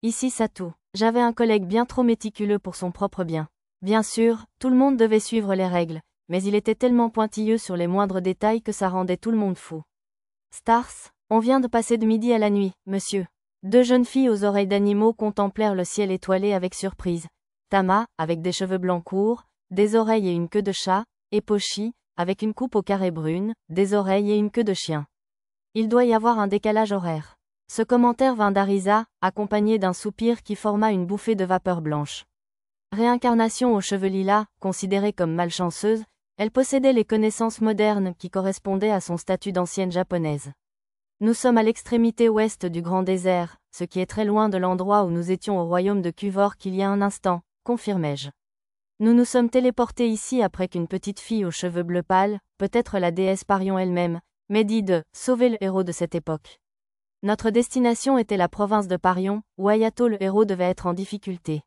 Ici Satu. J'avais un collègue bien trop méticuleux pour son propre bien. Bien sûr, tout le monde devait suivre les règles, mais il était tellement pointilleux sur les moindres détails que ça rendait tout le monde fou. Stars, on vient de passer de midi à la nuit, monsieur. Deux jeunes filles aux oreilles d'animaux contemplèrent le ciel étoilé avec surprise. Tama, avec des cheveux blancs courts, des oreilles et une queue de chat, et Pochi, avec une coupe au carré brune, des oreilles et une queue de chien. Il doit y avoir un décalage horaire. Ce commentaire vint d'Arisa, accompagné d'un soupir qui forma une bouffée de vapeur blanche. Réincarnation aux cheveux lilas, considérée comme malchanceuse, elle possédait les connaissances modernes qui correspondaient à son statut d'ancienne japonaise. Nous sommes à l'extrémité ouest du grand désert, ce qui est très loin de l'endroit où nous étions au royaume de Kuvor qu'il y a un instant, confirmai-je. Nous nous sommes téléportés ici après qu'une petite fille aux cheveux bleus pâles, peut-être la déesse Parion elle-même, m'ait dit de sauver le héros de cette époque. Notre destination était la province de Parion, où Ayato le héros devait être en difficulté.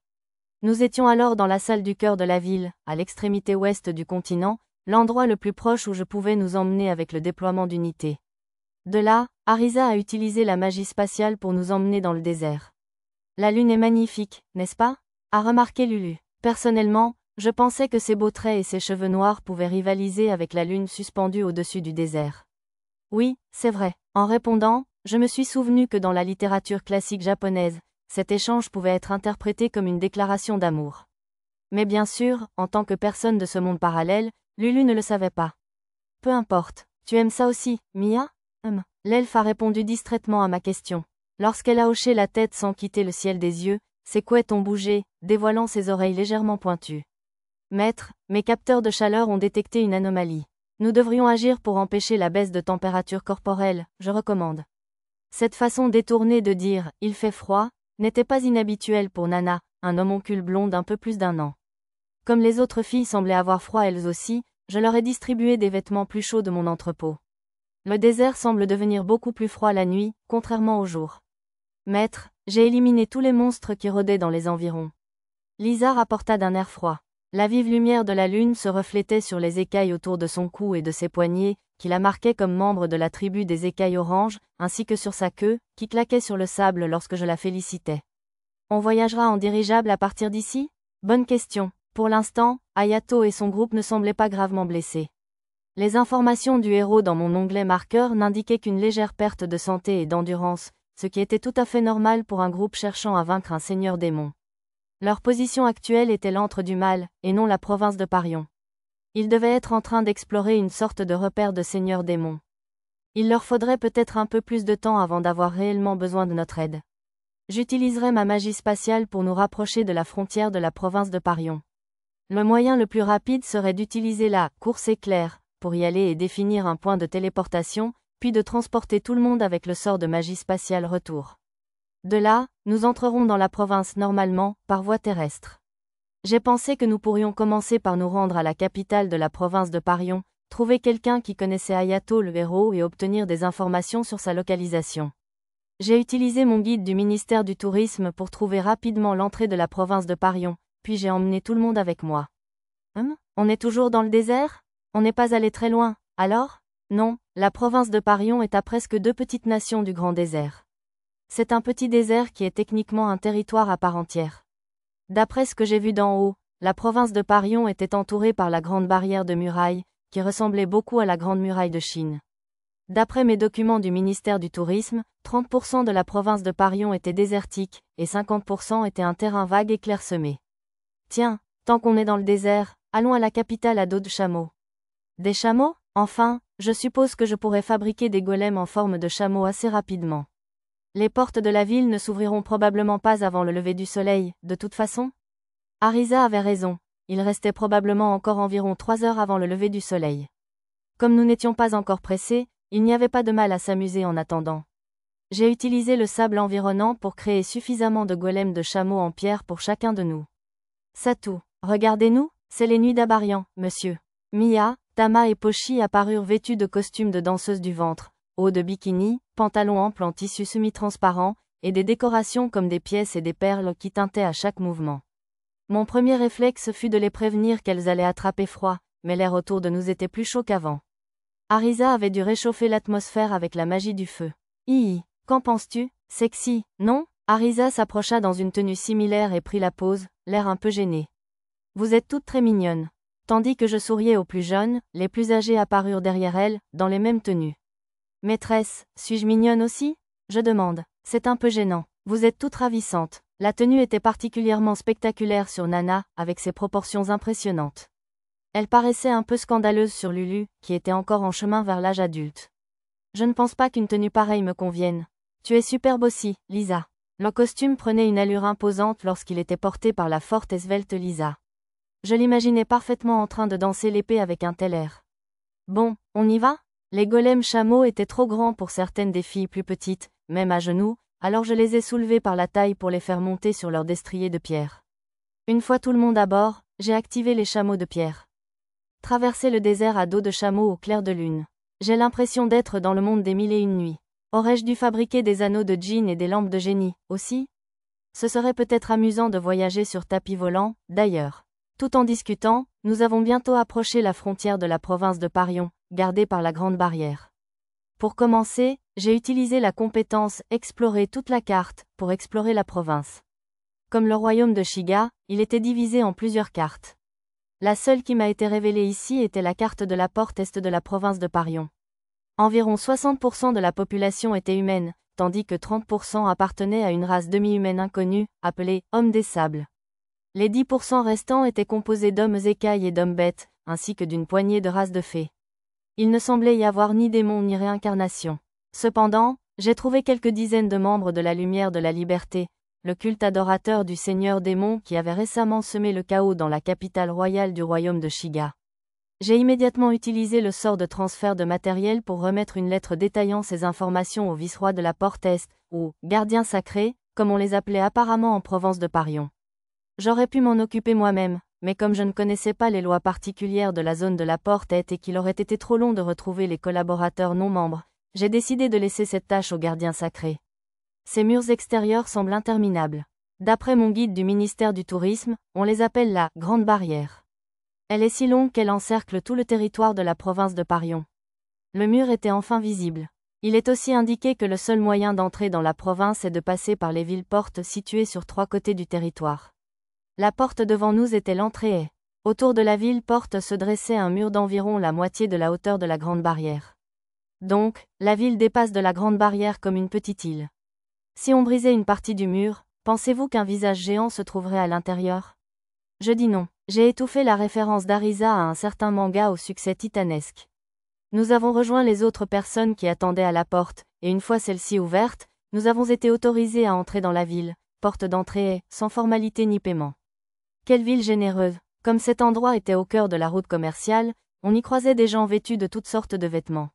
Nous étions alors dans la salle du cœur de la ville, à l'extrémité ouest du continent, l'endroit le plus proche où je pouvais nous emmener avec le déploiement d'unités. De là, Arisa a utilisé la magie spatiale pour nous emmener dans le désert. La lune est magnifique, n'est-ce pas? A remarqué Lulu. Personnellement, je pensais que ses beaux traits et ses cheveux noirs pouvaient rivaliser avec la lune suspendue au-dessus du désert. Oui, c'est vrai. En répondant, je me suis souvenu que dans la littérature classique japonaise, cet échange pouvait être interprété comme une déclaration d'amour. Mais bien sûr, en tant que personne de ce monde parallèle, Lulu ne le savait pas. Peu importe. Tu aimes ça aussi, Mia? L'elfe a répondu distraitement à ma question. Lorsqu'elle a hoché la tête sans quitter le ciel des yeux, ses couettes ont bougé, dévoilant ses oreilles légèrement pointues. Maître, mes capteurs de chaleur ont détecté une anomalie. Nous devrions agir pour empêcher la baisse de température corporelle, je recommande. Cette façon détournée de dire « il fait froid » n'était pas inhabituelle pour Nana, un homoncule blond d'un peu plus d'1 an. Comme les autres filles semblaient avoir froid elles aussi, je leur ai distribué des vêtements plus chauds de mon entrepôt. Le désert semble devenir beaucoup plus froid la nuit, contrairement au jour. Maître, j'ai éliminé tous les monstres qui rôdaient dans les environs. Lisa rapporta d'un air froid. La vive lumière de la lune se reflétait sur les écailles autour de son cou et de ses poignets, qui la marquaient comme membre de la tribu des écailles oranges, ainsi que sur sa queue, qui claquait sur le sable lorsque je la félicitais. On voyagera en dirigeable à partir d'ici? Bonne question. Pour l'instant, Ayato et son groupe ne semblaient pas gravement blessés. Les informations du héros dans mon onglet marqueur n'indiquaient qu'une légère perte de santé et d'endurance, ce qui était tout à fait normal pour un groupe cherchant à vaincre un seigneur démon. Leur position actuelle était l'antre du mal, et non la province de Parion. Ils devaient être en train d'explorer une sorte de repère de seigneur démon. Il leur faudrait peut-être un peu plus de temps avant d'avoir réellement besoin de notre aide. J'utiliserai ma magie spatiale pour nous rapprocher de la frontière de la province de Parion. Le moyen le plus rapide serait d'utiliser la course éclair, pour y aller et définir un point de téléportation, puis de transporter tout le monde avec le sort de magie spatiale retour. De là, nous entrerons dans la province normalement, par voie terrestre. J'ai pensé que nous pourrions commencer par nous rendre à la capitale de la province de Parion, trouver quelqu'un qui connaissait Ayato le héros et obtenir des informations sur sa localisation. J'ai utilisé mon guide du ministère du Tourisme pour trouver rapidement l'entrée de la province de Parion, puis j'ai emmené tout le monde avec moi. On est toujours dans le désert? On n'est pas allé très loin, alors? Non, la province de Parion est à presque 2 petites nations du grand désert. C'est un petit désert qui est techniquement un territoire à part entière. D'après ce que j'ai vu d'en haut, la province de Parion était entourée par la grande barrière de muraille, qui ressemblait beaucoup à la grande muraille de Chine. D'après mes documents du ministère du Tourisme, 30% de la province de Parion était désertique, et 50% était un terrain vague et clairsemé. Tiens, tant qu'on est dans le désert, allons à la capitale à dos de chameau. Des chameaux? Enfin, je suppose que je pourrais fabriquer des golems en forme de chameau assez rapidement. Les portes de la ville ne s'ouvriront probablement pas avant le lever du soleil, de toute façon? Arisa avait raison, il restait probablement encore environ 3 heures avant le lever du soleil. Comme nous n'étions pas encore pressés, il n'y avait pas de mal à s'amuser en attendant. J'ai utilisé le sable environnant pour créer suffisamment de golems de chameaux en pierre pour chacun de nous. Satu, regardez-nous, c'est les nuits d'Abarian, monsieur. Mia, Tama et Pochi apparurent vêtus de costumes de danseuses du ventre, haut de bikini, pantalons amples en tissu semi-transparent, et des décorations comme des pièces et des perles qui teintaient à chaque mouvement. Mon premier réflexe fut de les prévenir qu'elles allaient attraper froid, mais l'air autour de nous était plus chaud qu'avant. Arisa avait dû réchauffer l'atmosphère avec la magie du feu. Qu'en penses-tu? Sexy, non? Arisa s'approcha dans une tenue similaire et prit la pose, l'air un peu gêné. Vous êtes toutes très mignonnes. Tandis que je souriais aux plus jeunes, les plus âgées apparurent derrière elle, dans les mêmes tenues. Maîtresse, suis-je mignonne aussi? Je demande. C'est un peu gênant. Vous êtes toutes ravissantes. La tenue était particulièrement spectaculaire sur Nana, avec ses proportions impressionnantes. Elle paraissait un peu scandaleuse sur Lulu, qui était encore en chemin vers l'âge adulte. Je ne pense pas qu'une tenue pareille me convienne. Tu es superbe aussi, Lisa. Le costume prenait une allure imposante lorsqu'il était porté par la forte et svelte Lisa. Je l'imaginais parfaitement en train de danser l'épée avec un tel air. Bon, on y va? Les golems chameaux étaient trop grands pour certaines des filles plus petites, même à genoux, alors je les ai soulevés par la taille pour les faire monter sur leur destrier de pierre. Une fois tout le monde à bord, j'ai activé les chameaux de pierre. Traverser le désert à dos de chameau au clair de lune. J'ai l'impression d'être dans le monde des 1001 nuits. Aurais-je dû fabriquer des anneaux de djinn et des lampes de génie, aussi? Ce serait peut-être amusant de voyager sur tapis volant, d'ailleurs. Tout en discutant, nous avons bientôt approché la frontière de la province de Parion, gardée par la Grande Barrière. Pour commencer, j'ai utilisé la compétence « Explorer toute la carte » pour explorer la province. Comme le royaume de Shiga, il était divisé en plusieurs cartes. La seule qui m'a été révélée ici était la carte de la porte est de la province de Parion. Environ 60% de la population était humaine, tandis que 30% appartenaient à une race demi-humaine inconnue, appelée « Hommes des Sables ». Les 10% restants étaient composés d'hommes écailles et d'hommes bêtes, ainsi que d'une poignée de races de fées. Il ne semblait y avoir ni démons ni réincarnation. Cependant, j'ai trouvé quelques dizaines de membres de la Lumière de la Liberté, le culte adorateur du Seigneur démon qui avait récemment semé le chaos dans la capitale royale du royaume de Shiga. J'ai immédiatement utilisé le sort de transfert de matériel pour remettre une lettre détaillant ces informations au vice-roi de la Porte Est, ou « gardien sacré », comme on les appelait apparemment en Provence de Parion. J'aurais pu m'en occuper moi-même, mais comme je ne connaissais pas les lois particulières de la zone de la Porte Est et qu'il aurait été trop long de retrouver les collaborateurs non-membres, j'ai décidé de laisser cette tâche au gardien sacré. Ces murs extérieurs semblent interminables. D'après mon guide du ministère du Tourisme, on les appelle la « Grande Barrière ». Elle est si longue qu'elle encercle tout le territoire de la province de Parion. Le mur était enfin visible. Il est aussi indiqué que le seul moyen d'entrer dans la province est de passer par les villes-portes situées sur 3 côtés du territoire. La porte devant nous était l'entrée. Autour de la ville-porte se dressait un mur d'environ la moitié de la hauteur de la Grande Barrière. Donc, la ville dépasse de la Grande Barrière comme une petite île. Si on brisait une partie du mur, pensez-vous qu'un visage géant se trouverait à l'intérieur? Je dis non. J'ai étouffé la référence d'Arisa à un certain manga au succès titanesque. Nous avons rejoint les autres personnes qui attendaient à la porte, et une fois celle-ci ouverte, nous avons été autorisés à entrer dans la ville, porte d'entrée, sans formalité ni paiement. Quelle ville généreuse! Comme cet endroit était au cœur de la route commerciale, on y croisait des gens vêtus de toutes sortes de vêtements.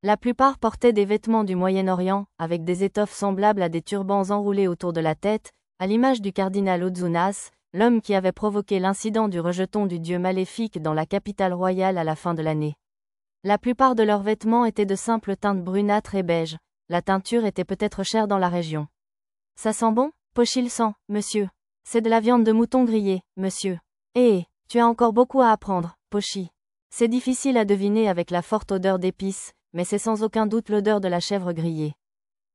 La plupart portaient des vêtements du Moyen-Orient, avec des étoffes semblables à des turbans enroulés autour de la tête, à l'image du cardinal Ozunas, l'homme qui avait provoqué l'incident du rejeton du dieu maléfique dans la capitale royale à la fin de l'année. La plupart de leurs vêtements étaient de simples teintes brunâtres et beige, la teinture était peut-être chère dans la région. Ça sent bon? Pochi le sang, monsieur. C'est de la viande de mouton grillée, monsieur. Tu as encore beaucoup à apprendre, Pochi. C'est difficile à deviner avec la forte odeur d'épices, mais c'est sans aucun doute l'odeur de la chèvre grillée.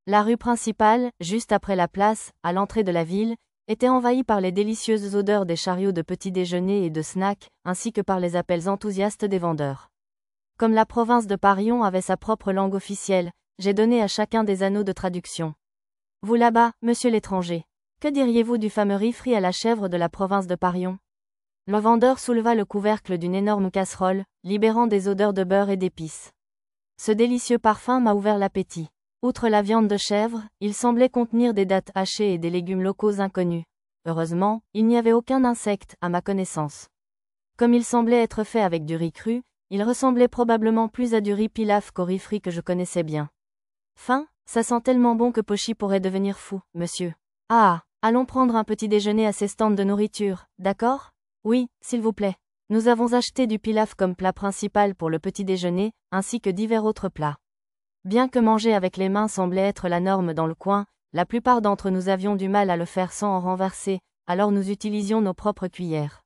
La rue principale, juste après la place, à l'entrée de la ville, était envahie par les délicieuses odeurs des chariots de petit déjeuner et de snacks, ainsi que par les appels enthousiastes des vendeurs. Comme la province de Parion avait sa propre langue officielle, j'ai donné à chacun des anneaux de traduction. Vous là-bas, monsieur l'étranger. Que diriez-vous du fameux riz frit à la chèvre de la province de Parion? Le vendeur souleva le couvercle d'une énorme casserole, libérant des odeurs de beurre et d'épices. Ce délicieux parfum m'a ouvert l'appétit. Outre la viande de chèvre, il semblait contenir des dattes hachées et des légumes locaux inconnus. Heureusement, il n'y avait aucun insecte, à ma connaissance. Comme il semblait être fait avec du riz cru, il ressemblait probablement plus à du riz pilaf qu'au riz frit que je connaissais bien. Ça sent tellement bon que Pochi pourrait devenir fou, monsieur. Ah, allons prendre un petit déjeuner à ces stands de nourriture, d'accord? Oui, s'il vous plaît. Nous avons acheté du pilaf comme plat principal pour le petit déjeuner, ainsi que divers autres plats. Bien que manger avec les mains semblait être la norme dans le coin, la plupart d'entre nous avions du mal à le faire sans en renverser, alors nous utilisions nos propres cuillères.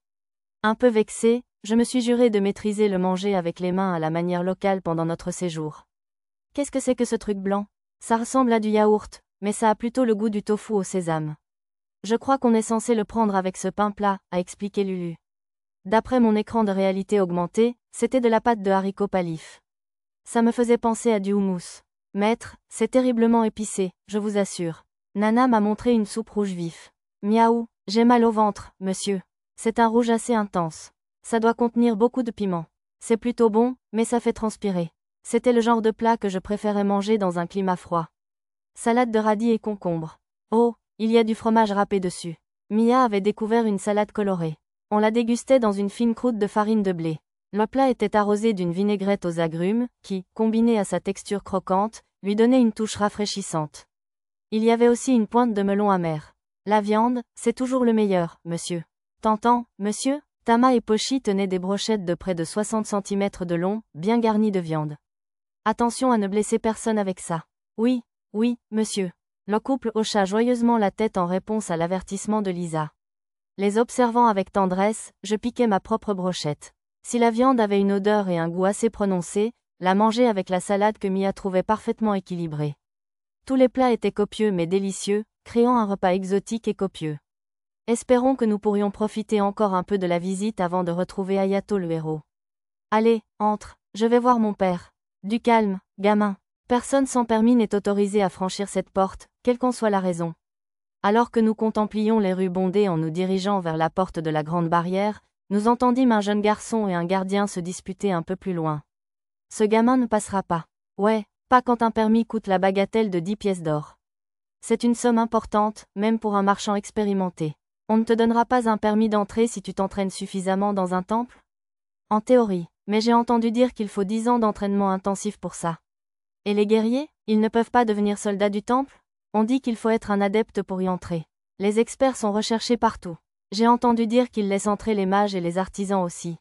Un peu vexé, je me suis juré de maîtriser le manger avec les mains à la manière locale pendant notre séjour. Qu'est-ce que c'est que ce truc blanc? Ça ressemble à du yaourt, mais ça a plutôt le goût du tofu au sésame. Je crois qu'on est censé le prendre avec ce pain plat, a expliqué Lulu. D'après mon écran de réalité augmentée, c'était de la pâte de haricots palif. Ça me faisait penser à du houmous. Maître, c'est terriblement épicé, je vous assure. Nana m'a montré une soupe rouge vif. Miaou, j'ai mal au ventre, monsieur. C'est un rouge assez intense. Ça doit contenir beaucoup de piment. C'est plutôt bon, mais ça fait transpirer. C'était le genre de plat que je préférais manger dans un climat froid. Salade de radis et concombre. Oh, il y a du fromage râpé dessus. Mia avait découvert une salade colorée. On la dégustait dans une fine croûte de farine de blé. Le plat était arrosé d'une vinaigrette aux agrumes, qui, combinée à sa texture croquante, lui donnait une touche rafraîchissante. Il y avait aussi une pointe de melon amer. La viande, c'est toujours le meilleur, monsieur. T'entends, monsieur? Tama et Pochi tenaient des brochettes de près de 60 cm de long, bien garnies de viande. Attention à ne blesser personne avec ça. Oui, monsieur. Le couple hocha joyeusement la tête en réponse à l'avertissement de Lisa. Les observant avec tendresse, je piquais ma propre brochette. Si la viande avait une odeur et un goût assez prononcés, la manger avec la salade que Mia trouvait parfaitement équilibrée. Tous les plats étaient copieux mais délicieux, créant un repas exotique et copieux. Espérons que nous pourrions profiter encore un peu de la visite avant de retrouver Hayato le héros. Allez, entre, je vais voir mon père. Du calme, gamin. Personne sans permis n'est autorisé à franchir cette porte, quelle qu'en soit la raison. Alors que nous contemplions les rues bondées en nous dirigeant vers la porte de la grande barrière, nous entendîmes un jeune garçon et un gardien se disputer un peu plus loin. Ce gamin ne passera pas. Ouais, pas quand un permis coûte la bagatelle de 10 pièces d'or. C'est une somme importante, même pour un marchand expérimenté. On ne te donnera pas un permis d'entrée si tu t'entraînes suffisamment dans un temple? En théorie, mais j'ai entendu dire qu'il faut 10 ans d'entraînement intensif pour ça. Et les guerriers, ils ne peuvent pas devenir soldats du temple? On dit qu'il faut être un adepte pour y entrer. Les experts sont recherchés partout. J'ai entendu dire qu'ils laissent entrer les mages et les artisans aussi.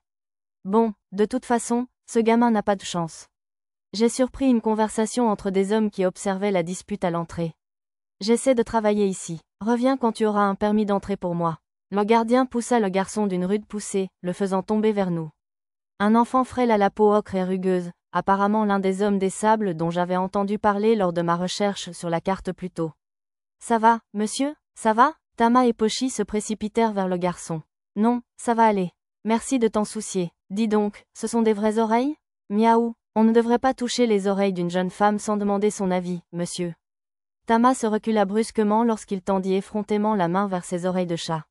Bon, de toute façon, ce gamin n'a pas de chance. J'ai surpris une conversation entre des hommes qui observaient la dispute à l'entrée. J'essaie de travailler ici. Reviens quand tu auras un permis d'entrée pour moi. Le gardien poussa le garçon d'une rude poussée, le faisant tomber vers nous. Un enfant frêle à la peau ocre et rugueuse, apparemment l'un des hommes des sables dont j'avais entendu parler lors de ma recherche sur la carte plus tôt. Ça va, monsieur? Ça va? Tama et Pochi se précipitèrent vers le garçon. Non, ça va aller. Merci de t'en soucier. Dis donc, ce sont des vraies oreilles? Miaou, on ne devrait pas toucher les oreilles d'une jeune femme sans demander son avis, monsieur. Tama se recula brusquement lorsqu'il tendit effrontément la main vers ses oreilles de chat.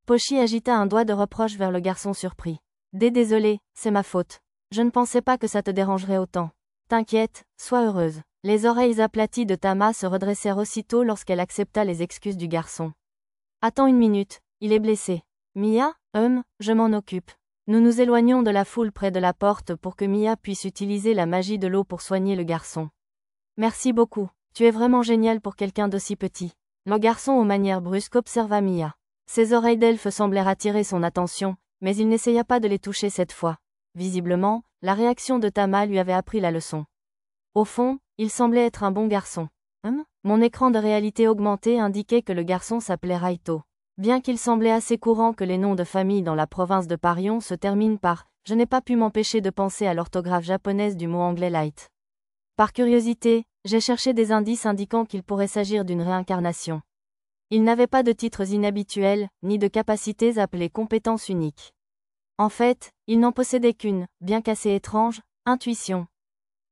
Pochi agita un doigt de reproche vers le garçon surpris. Désolé, c'est ma faute. Je ne pensais pas que ça te dérangerait autant. T'inquiète, sois heureuse. Les oreilles aplaties de Tama se redressèrent aussitôt lorsqu'elle accepta les excuses du garçon. Attends une minute, il est blessé. Mia, je m'en occupe. Nous nous éloignons de la foule près de la porte pour que Mia puisse utiliser la magie de l'eau pour soigner le garçon. Merci beaucoup, tu es vraiment génial pour quelqu'un d'aussi petit. Le garçon aux manières brusques observa Mia. Ses oreilles d'elfe semblèrent attirer son attention, mais il n'essaya pas de les toucher cette fois. Visiblement, la réaction de Tama lui avait appris la leçon. Au fond, il semblait être un bon garçon. Mon écran de réalité augmentée indiquait que le garçon s'appelait Raito. Bien qu'il semblait assez courant que les noms de famille dans la province de Parion se terminent par « je n'ai pas pu m'empêcher de penser à l'orthographe japonaise du mot anglais light ». Par curiosité, j'ai cherché des indices indiquant qu'il pourrait s'agir d'une réincarnation. Il n'avait pas de titres inhabituels, ni de capacités appelées compétences uniques. En fait, il n'en possédait qu'une, bien qu'assez étrange, intuition.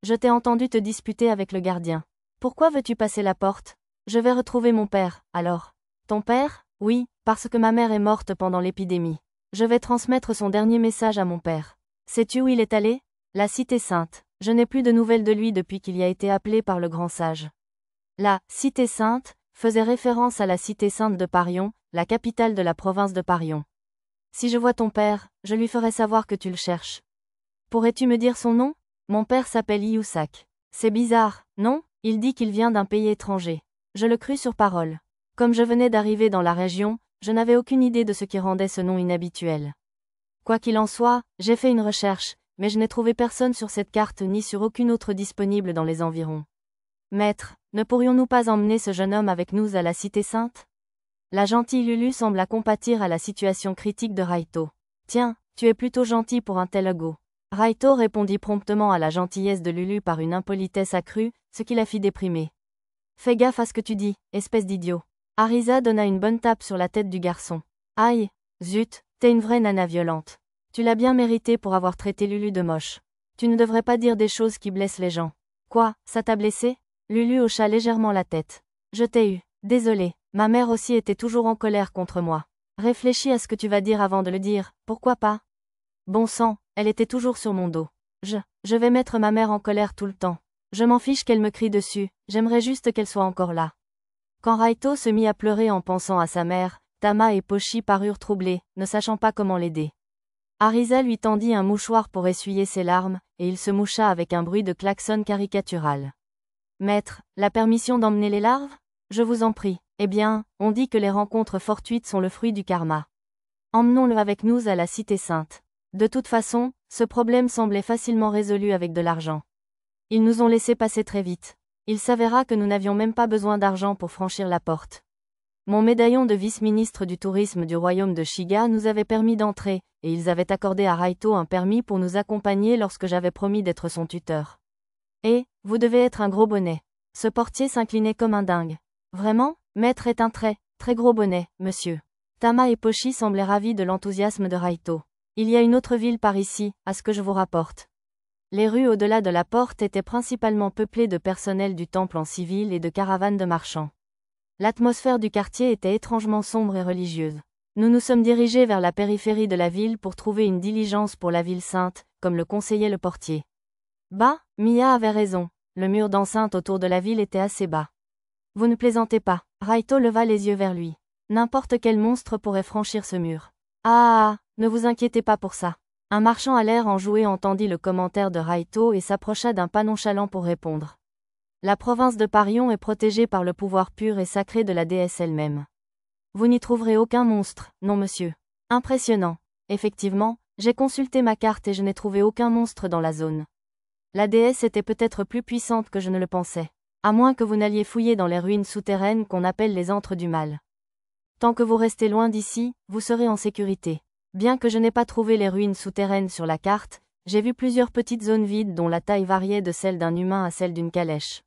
Je t'ai entendu te disputer avec le gardien. Pourquoi veux-tu passer la porte? Je vais retrouver mon père, alors. Ton père? Oui, parce que ma mère est morte pendant l'épidémie. Je vais transmettre son dernier message à mon père. Sais-tu où il est allé? La Cité Sainte. Je n'ai plus de nouvelles de lui depuis qu'il y a été appelé par le grand sage. La Cité Sainte faisait référence à la Cité Sainte de Parion, la capitale de la province de Parion. Si je vois ton père, je lui ferai savoir que tu le cherches. Pourrais-tu me dire son nom? Mon père s'appelle Yusak. C'est bizarre, non? Il dit qu'il vient d'un pays étranger. Je le crus sur parole. Comme je venais d'arriver dans la région, je n'avais aucune idée de ce qui rendait ce nom inhabituel. Quoi qu'il en soit, j'ai fait une recherche, mais je n'ai trouvé personne sur cette carte ni sur aucune autre disponible dans les environs. Maître, ne pourrions-nous pas emmener ce jeune homme avec nous à la Cité Sainte? La gentille Lulu sembla compatir à la situation critique de Raito. Tiens, tu es plutôt gentil pour un tel ego. Raito répondit promptement à la gentillesse de Lulu par une impolitesse accrue, ce qui la fit déprimer. Fais gaffe à ce que tu dis, espèce d'idiot. Arisa donna une bonne tape sur la tête du garçon. Aïe, zut, t'es une vraie nana violente. Tu l'as bien mérité pour avoir traité Lulu de moche. Tu ne devrais pas dire des choses qui blessent les gens. Quoi, ça t'a blessé? Lulu hocha légèrement la tête. Je t'ai eu. Désolée, ma mère aussi était toujours en colère contre moi. Réfléchis à ce que tu vas dire avant de le dire, pourquoi pas? Bon sang, elle était toujours sur mon dos. Je vais mettre ma mère en colère tout le temps. Je m'en fiche qu'elle me crie dessus, j'aimerais juste qu'elle soit encore là. Quand Raito se mit à pleurer en pensant à sa mère, Tama et Pochi parurent troublés, ne sachant pas comment l'aider. Arisa lui tendit un mouchoir pour essuyer ses larmes, et il se moucha avec un bruit de klaxon caricatural. Maître, la permission d'emmener les larves? Je vous en prie. Eh bien, on dit que les rencontres fortuites sont le fruit du karma. Emmenons-le avec nous à la Cité Sainte. De toute façon, ce problème semblait facilement résolu avec de l'argent. Ils nous ont laissé passer très vite. Il s'avéra que nous n'avions même pas besoin d'argent pour franchir la porte. Mon médaillon de vice-ministre du tourisme du royaume de Shiga nous avait permis d'entrer, et ils avaient accordé à Raito un permis pour nous accompagner lorsque j'avais promis d'être son tuteur. Et, vous devez être un gros bonnet. Ce portier s'inclinait comme un dingue. Vraiment, maître est un très gros bonnet, monsieur. Tama et Pochi semblaient ravis de l'enthousiasme de Raito. Il y a une autre ville par ici, à ce que je vous rapporte. Les rues au-delà de la porte étaient principalement peuplées de personnel du temple en civil et de caravanes de marchands. L'atmosphère du quartier était étrangement sombre et religieuse. Nous nous sommes dirigés vers la périphérie de la ville pour trouver une diligence pour la ville sainte, comme le conseillait le portier. Bah, Mia avait raison, le mur d'enceinte autour de la ville était assez bas. Vous ne plaisantez pas, Raito leva les yeux vers lui. N'importe quel monstre pourrait franchir ce mur. Ah, ne vous inquiétez pas pour ça. Un marchand à l'air enjoué entendit le commentaire de Raito et s'approcha d'un pas nonchalant pour répondre. La province de Parion est protégée par le pouvoir pur et sacré de la déesse elle-même. Vous n'y trouverez aucun monstre, non monsieur. Impressionnant. Effectivement, j'ai consulté ma carte et je n'ai trouvé aucun monstre dans la zone. La déesse était peut-être plus puissante que je ne le pensais. À moins que vous n'alliez fouiller dans les ruines souterraines qu'on appelle les antres du mal. Tant que vous restez loin d'ici, vous serez en sécurité. Bien que je n'ai pas trouvé les ruines souterraines sur la carte, j'ai vu plusieurs petites zones vides dont la taille variait de celle d'un humain à celle d'une calèche.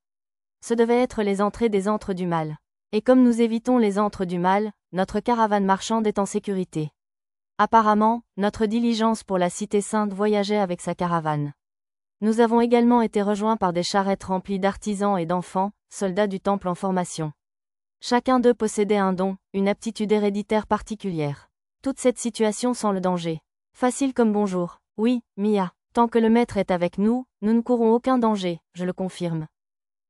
Ce devaient être les entrées des antres du mal. Et comme nous évitons les antres du mal, notre caravane marchande est en sécurité. Apparemment, notre diligence pour la Cité Sainte voyageait avec sa caravane. Nous avons également été rejoints par des charrettes remplies d'artisans et d'enfants, soldats du temple en formation. Chacun d'eux possédait un don, une aptitude héréditaire particulière. Toute cette situation sent le danger. Facile comme bonjour. Oui, Mia. Tant que le maître est avec nous, nous ne courons aucun danger, je le confirme.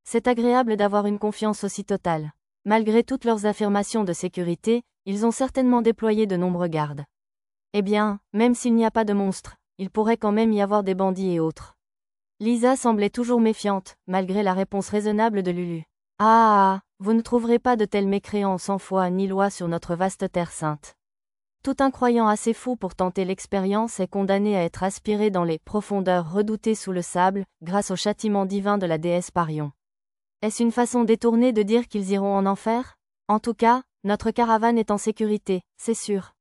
C'est agréable d'avoir une confiance aussi totale. Malgré toutes leurs affirmations de sécurité, ils ont certainement déployé de nombreux gardes. Eh bien, même s'il n'y a pas de monstres, il pourrait quand même y avoir des bandits et autres. Lisa semblait toujours méfiante, malgré la réponse raisonnable de Lulu. Ah, vous ne trouverez pas de tels mécréants sans foi ni loi sur notre vaste terre sainte. Tout un croyant assez fou pour tenter l'expérience est condamné à être aspiré dans les profondeurs redoutées sous le sable, grâce au châtiment divin de la déesse Parion. Est-ce une façon détournée de dire qu'ils iront en enfer? En tout cas, notre caravane est en sécurité, c'est sûr.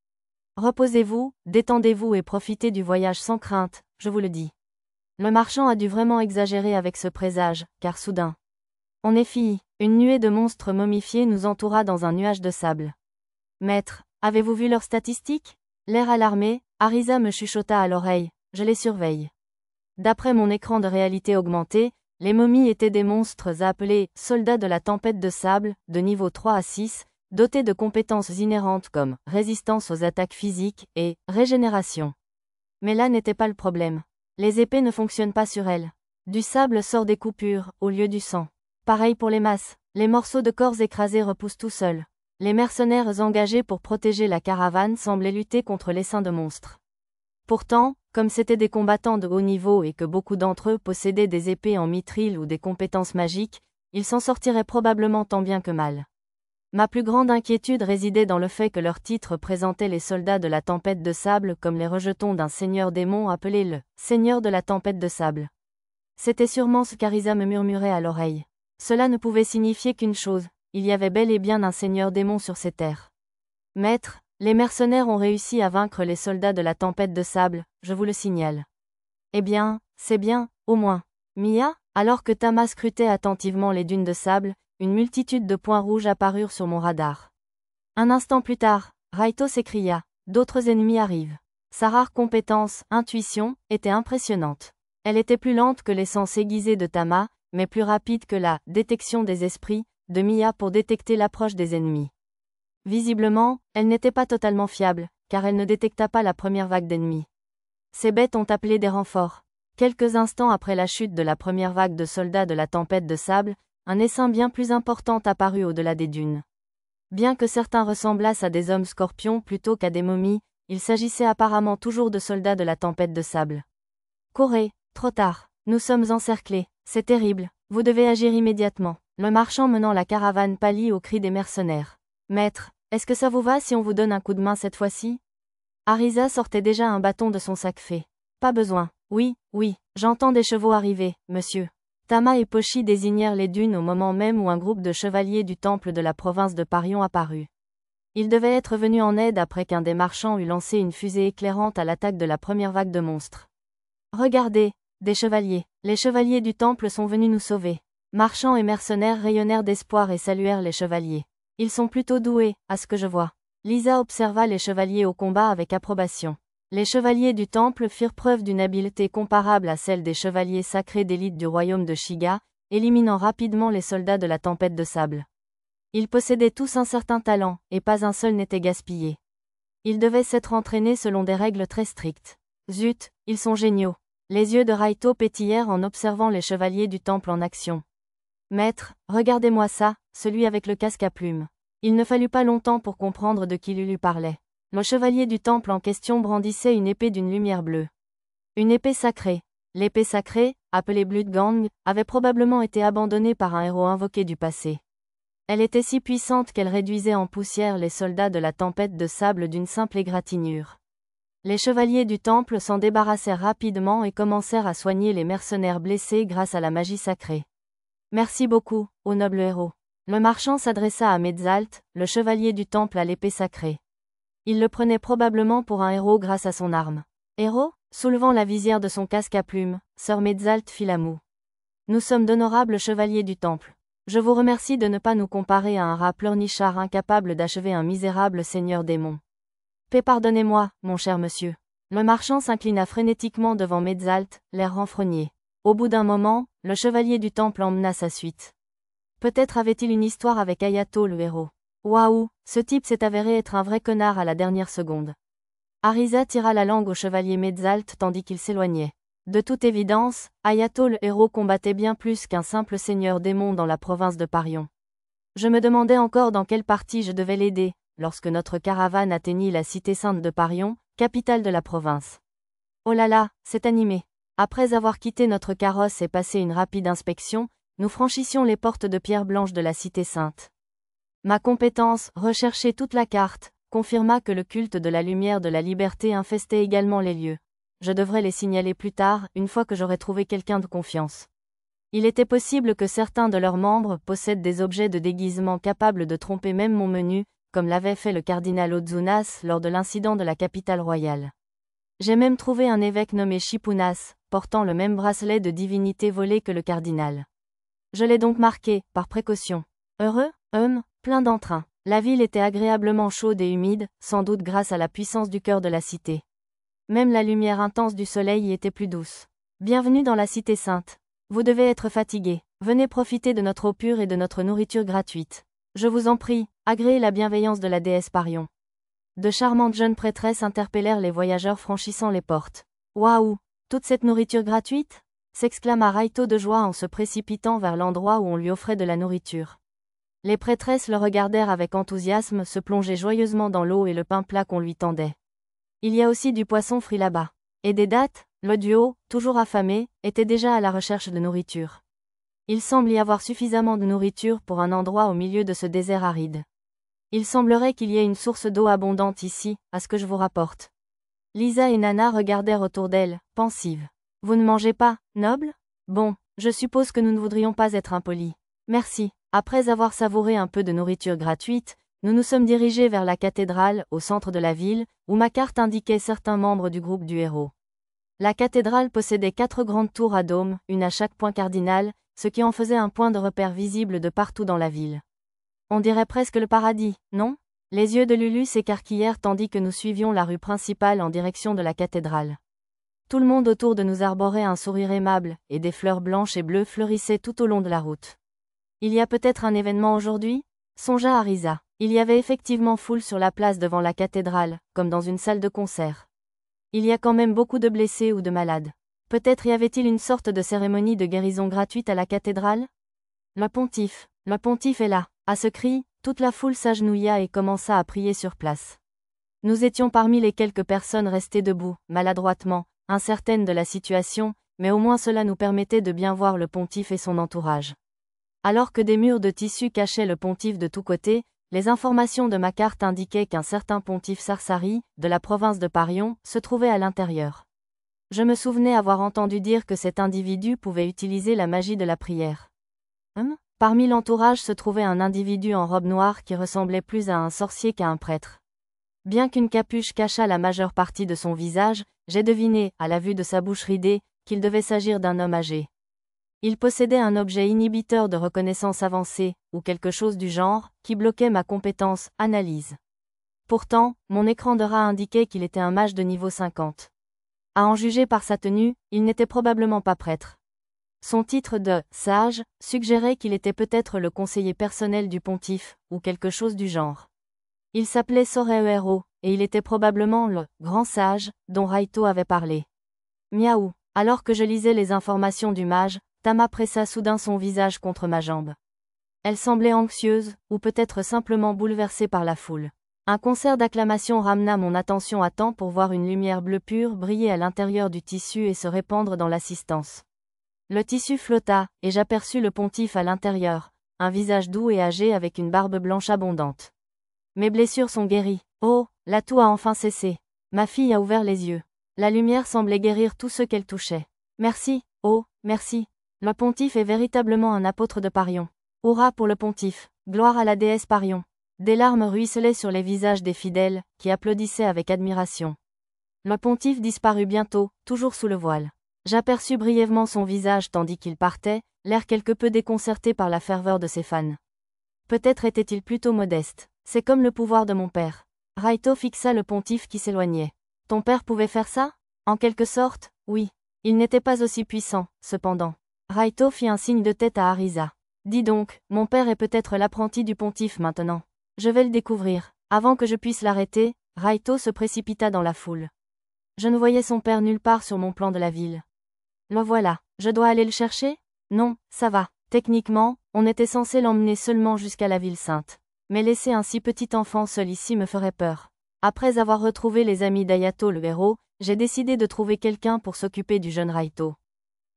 Reposez-vous, détendez-vous et profitez du voyage sans crainte, je vous le dis. Le marchand a dû vraiment exagérer avec ce présage, car soudain. On est fini, une nuée de monstres momifiés nous entoura dans un nuage de sable. Maître, avez-vous vu leurs statistiques? L'air alarmé, Arisa me chuchota à l'oreille, je les surveille. D'après mon écran de réalité augmentée, les momies étaient des monstres appelés « soldats de la tempête de sable » de niveau 3 à 6, dotés de compétences inhérentes comme résistance aux attaques physiques et régénération. Mais là n'était pas le problème. Les épées ne fonctionnent pas sur elles. Du sable sort des coupures, au lieu du sang. Pareil pour les masses, les morceaux de corps écrasés repoussent tout seuls. Les mercenaires engagés pour protéger la caravane semblaient lutter contre l'essaim de monstres. Pourtant, comme c'étaient des combattants de haut niveau et que beaucoup d'entre eux possédaient des épées en mithril ou des compétences magiques, ils s'en sortiraient probablement tant bien que mal. Ma plus grande inquiétude résidait dans le fait que leur titre présentait les soldats de la tempête de sable comme les rejetons d'un seigneur démon appelé le Seigneur de la tempête de sable. C'était sûrement ce qu'Arisa me murmurait à l'oreille. Cela ne pouvait signifier qu'une chose, il y avait bel et bien un seigneur démon sur ces terres. Maître, les mercenaires ont réussi à vaincre les soldats de la tempête de sable, je vous le signale. Eh bien, c'est bien, au moins. Mia, alors que Tama scrutait attentivement les dunes de sable, une multitude de points rouges apparurent sur mon radar. Un instant plus tard, Raito s'écria, « D'autres ennemis arrivent. » Sa rare compétence, intuition, était impressionnante. Elle était plus lente que les sens aiguisés de Tama, mais plus rapide que la « détection des esprits » de Mia pour détecter l'approche des ennemis. Visiblement, elle n'était pas totalement fiable, car elle ne détecta pas la première vague d'ennemis. Ces bêtes ont appelé des renforts. Quelques instants après la chute de la première vague de soldats de la tempête de sable, un essaim bien plus important apparut au-delà des dunes. Bien que certains ressemblassent à des hommes scorpions plutôt qu'à des momies, il s'agissait apparemment toujours de soldats de la tempête de sable. Courez, trop tard, nous sommes encerclés, c'est terrible, vous devez agir immédiatement. Le marchand menant la caravane pâlit au cri des mercenaires. Maître, est-ce que ça vous va si on vous donne un coup de main cette fois-ci? Arisa sortait déjà un bâton de son sac fait. Pas besoin. Oui, j'entends des chevaux arriver, monsieur. Tama et Pochi désignèrent les dunes au moment même où un groupe de chevaliers du temple de la province de Parion apparut. Ils devaient être venus en aide après qu'un des marchands eut lancé une fusée éclairante à l'attaque de la première vague de monstres. Regardez, des chevaliers. Les chevaliers du temple sont venus nous sauver. Marchands et mercenaires rayonnèrent d'espoir et saluèrent les chevaliers. Ils sont plutôt doués, à ce que je vois. Lisa observa les chevaliers au combat avec approbation. Les chevaliers du temple firent preuve d'une habileté comparable à celle des chevaliers sacrés d'élite du royaume de Shiga, éliminant rapidement les soldats de la tempête de sable. Ils possédaient tous un certain talent, et pas un seul n'était gaspillé. Ils devaient s'être entraînés selon des règles très strictes. Zut, ils sont géniaux. Les yeux de Raito pétillèrent en observant les chevaliers du temple en action. Maître, regardez-moi ça, celui avec le casque à plumes. Il ne fallut pas longtemps pour comprendre de qui lui parlait. Le chevalier du temple en question brandissait une épée d'une lumière bleue. Une épée sacrée. L'épée sacrée, appelée Bloodgang, avait probablement été abandonnée par un héros invoqué du passé. Elle était si puissante qu'elle réduisait en poussière les soldats de la tempête de sable d'une simple égratignure. Les chevaliers du temple s'en débarrassèrent rapidement et commencèrent à soigner les mercenaires blessés grâce à la magie sacrée. Merci beaucoup, ô noble héros. Le marchand s'adressa à Metzalt, le chevalier du temple à l'épée sacrée. Il le prenait probablement pour un héros grâce à son arme. Héros? Soulevant la visière de son casque à plumes, sœur Metzalt fit la moue. Nous sommes d'honorables chevaliers du temple. Je vous remercie de ne pas nous comparer à un rat pleurnichard incapable d'achever un misérable seigneur démon. Pardonnez-moi, mon cher monsieur. Le marchand s'inclina frénétiquement devant Metzalt, l'air renfrogné. Au bout d'un moment, le chevalier du temple emmena sa suite. Peut-être avait-il une histoire avec Ayato le héros. Waouh, ce type s'est avéré être un vrai connard à la dernière seconde. Arisa tira la langue au chevalier Metzalt tandis qu'il s'éloignait. De toute évidence, Ayato le héros combattait bien plus qu'un simple seigneur démon dans la province de Parion. Je me demandais encore dans quelle partie je devais l'aider, lorsque notre caravane atteignit la cité sainte de Parion, capitale de la province. Oh là là, c'est animé. Après avoir quitté notre carrosse et passé une rapide inspection, nous franchissions les portes de pierre blanche de la cité sainte. Ma compétence, rechercher toute la carte, confirma que le culte de la lumière de la liberté infestait également les lieux. Je devrais les signaler plus tard, une fois que j'aurai trouvé quelqu'un de confiance. Il était possible que certains de leurs membres possèdent des objets de déguisement capables de tromper même mon menu, comme l'avait fait le cardinal Ozunas lors de l'incident de la capitale royale. J'ai même trouvé un évêque nommé Shipunas, portant le même bracelet de divinité volé que le cardinal. Je l'ai donc marqué, par précaution. Heureux, plein d'entrain. La ville était agréablement chaude et humide, sans doute grâce à la puissance du cœur de la cité. Même la lumière intense du soleil y était plus douce. Bienvenue dans la cité sainte. Vous devez être fatigué. Venez profiter de notre eau pure et de notre nourriture gratuite. Je vous en prie, agréez la bienveillance de la déesse Parion. De charmantes jeunes prêtresses interpellèrent les voyageurs franchissant les portes. Waouh, toute cette nourriture gratuite? S'exclama Raito de joie en se précipitant vers l'endroit où on lui offrait de la nourriture. Les prêtresses le regardèrent avec enthousiasme se plonger joyeusement dans l'eau et le pain plat qu'on lui tendait. Il y a aussi du poisson frit là-bas. Et des dattes, le duo, toujours affamé, était déjà à la recherche de nourriture. Il semble y avoir suffisamment de nourriture pour un endroit au milieu de ce désert aride. Il semblerait qu'il y ait une source d'eau abondante ici, à ce que je vous rapporte. Lisa et Nana regardèrent autour d'elles, pensives. Vous ne mangez pas, noble? Bon, je suppose que nous ne voudrions pas être impolis. Merci. Après avoir savouré un peu de nourriture gratuite, nous nous sommes dirigés vers la cathédrale, au centre de la ville, où ma carte indiquait certains membres du groupe du héros. La cathédrale possédait 4 grandes tours à dôme, une à chaque point cardinal, ce qui en faisait un point de repère visible de partout dans la ville. On dirait presque le paradis, non? Les yeux de Lulu s'écarquillèrent tandis que nous suivions la rue principale en direction de la cathédrale. Tout le monde autour de nous arborait un sourire aimable, et des fleurs blanches et bleues fleurissaient tout au long de la route. Il y a peut-être un événement aujourd'hui? Songea Arisa. Il y avait effectivement foule sur la place devant la cathédrale, comme dans une salle de concert. Il y a quand même beaucoup de blessés ou de malades. Peut-être y avait-il une sorte de cérémonie de guérison gratuite à la cathédrale? Le pontife est là. À ce cri, toute la foule s'agenouilla et commença à prier sur place. Nous étions parmi les quelques personnes restées debout, maladroitement, incertaines de la situation, mais au moins cela nous permettait de bien voir le pontife et son entourage. Alors que des murs de tissu cachaient le pontife de tous côtés, les informations de ma carte indiquaient qu'un certain pontife Sarsari, de la province de Parion, se trouvait à l'intérieur. Je me souvenais avoir entendu dire que cet individu pouvait utiliser la magie de la prière. Parmi l'entourage se trouvait un individu en robe noire qui ressemblait plus à un sorcier qu'à un prêtre. Bien qu'une capuche cachât la majeure partie de son visage, j'ai deviné, à la vue de sa bouche ridée, qu'il devait s'agir d'un homme âgé. Il possédait un objet inhibiteur de reconnaissance avancée, ou quelque chose du genre, qui bloquait ma compétence « analyse ». Pourtant, mon écran de rat indiquait qu'il était un mage de niveau 50. À en juger par sa tenue, il n'était probablement pas prêtre. Son titre de « sage » suggérait qu'il était peut-être le conseiller personnel du pontife, ou quelque chose du genre. Il s'appelait Sorehero, et il était probablement le « grand sage » dont Raito avait parlé. Miaou. Alors que je lisais les informations du mage, Tama pressa soudain son visage contre ma jambe. Elle semblait anxieuse, ou peut-être simplement bouleversée par la foule. Un concert d'acclamations ramena mon attention à temps pour voir une lumière bleue pure briller à l'intérieur du tissu et se répandre dans l'assistance. Le tissu flotta, et j'aperçus le pontife à l'intérieur, un visage doux et âgé avec une barbe blanche abondante. Mes blessures sont guéries. Oh, la toux a enfin cessé. Ma fille a ouvert les yeux. La lumière semblait guérir tous ceux qu'elle touchait. Merci, oh, merci. Le pontife est véritablement un apôtre de Parion. Hurrah pour le pontife, gloire à la déesse Parion. Des larmes ruisselaient sur les visages des fidèles, qui applaudissaient avec admiration. Le pontife disparut bientôt, toujours sous le voile. J'aperçus brièvement son visage tandis qu'il partait, l'air quelque peu déconcerté par la ferveur de ses fans. Peut-être était-il plutôt modeste. C'est comme le pouvoir de mon père. Raito fixa le pontife qui s'éloignait. Ton père pouvait faire ça? En quelque sorte, oui. Il n'était pas aussi puissant, cependant. Raito fit un signe de tête à Arisa. Dis donc, mon père est peut-être l'apprenti du pontife maintenant. Je vais le découvrir. Avant que je puisse l'arrêter, Raito se précipita dans la foule. Je ne voyais son père nulle part sur mon plan de la ville. Le voilà. Je dois aller le chercher? Non, ça va. Techniquement, on était censé l'emmener seulement jusqu'à la ville sainte. Mais laisser un si petit enfant seul ici me ferait peur. Après avoir retrouvé les amis d'Ayato le héros, j'ai décidé de trouver quelqu'un pour s'occuper du jeune Raito.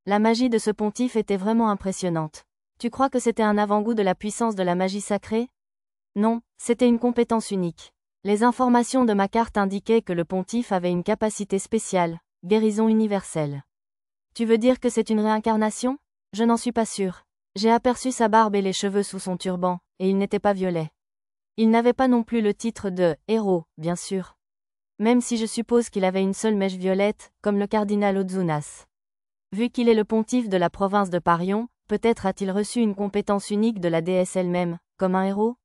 La magie de ce pontife était vraiment impressionnante. Tu crois que c'était un avant-goût de la puissance de la magie sacrée? Non, c'était une compétence unique. Les informations de ma carte indiquaient que le pontife avait une capacité spéciale, guérison universelle. Tu veux dire que c'est une réincarnation? Je n'en suis pas sûre. J'ai aperçu sa barbe et les cheveux sous son turban, et il n'était pas violet. Il n'avait pas non plus le titre de « héros », bien sûr. Même si je suppose qu'il avait une seule mèche violette, comme le cardinal Ozunas. Vu qu'il est le pontife de la province de Parion, peut-être a-t-il reçu une compétence unique de la déesse elle-même, comme un héros?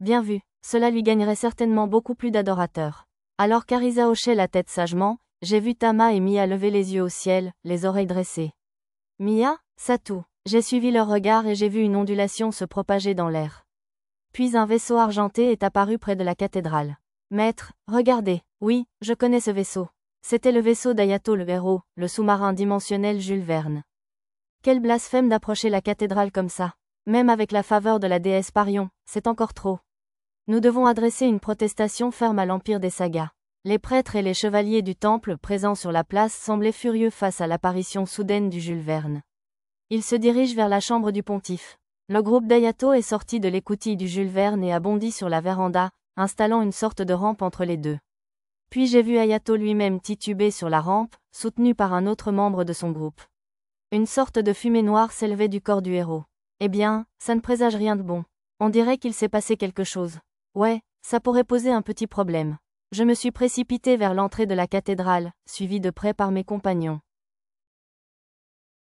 Bien vu, cela lui gagnerait certainement beaucoup plus d'adorateurs. Alors qu'Arisa hochait la tête sagement, j'ai vu Tama et Mia lever les yeux au ciel, les oreilles dressées. Mia, Satu. J'ai suivi leur regard et j'ai vu une ondulation se propager dans l'air. Puis un vaisseau argenté est apparu près de la cathédrale. Maître, regardez, oui, je connais ce vaisseau. C'était le vaisseau d'Ayato le héros, le sous-marin dimensionnel Jules Verne. Quel blasphème d'approcher la cathédrale comme ça. Même avec la faveur de la déesse Parion, c'est encore trop. Nous devons adresser une protestation ferme à l'empire des sagas. Les prêtres et les chevaliers du temple présents sur la place semblaient furieux face à l'apparition soudaine du Jules Verne. Ils se dirigent vers la chambre du pontife. Le groupe d'Ayato est sorti de l'écoutille du Jules Verne et a bondi sur la véranda, installant une sorte de rampe entre les deux. Puis j'ai vu Ayato lui-même tituber sur la rampe, soutenu par un autre membre de son groupe. Une sorte de fumée noire s'élevait du corps du héros. Eh bien, ça ne présage rien de bon. On dirait qu'il s'est passé quelque chose. Ouais, ça pourrait poser un petit problème. Je me suis précipité vers l'entrée de la cathédrale, suivi de près par mes compagnons.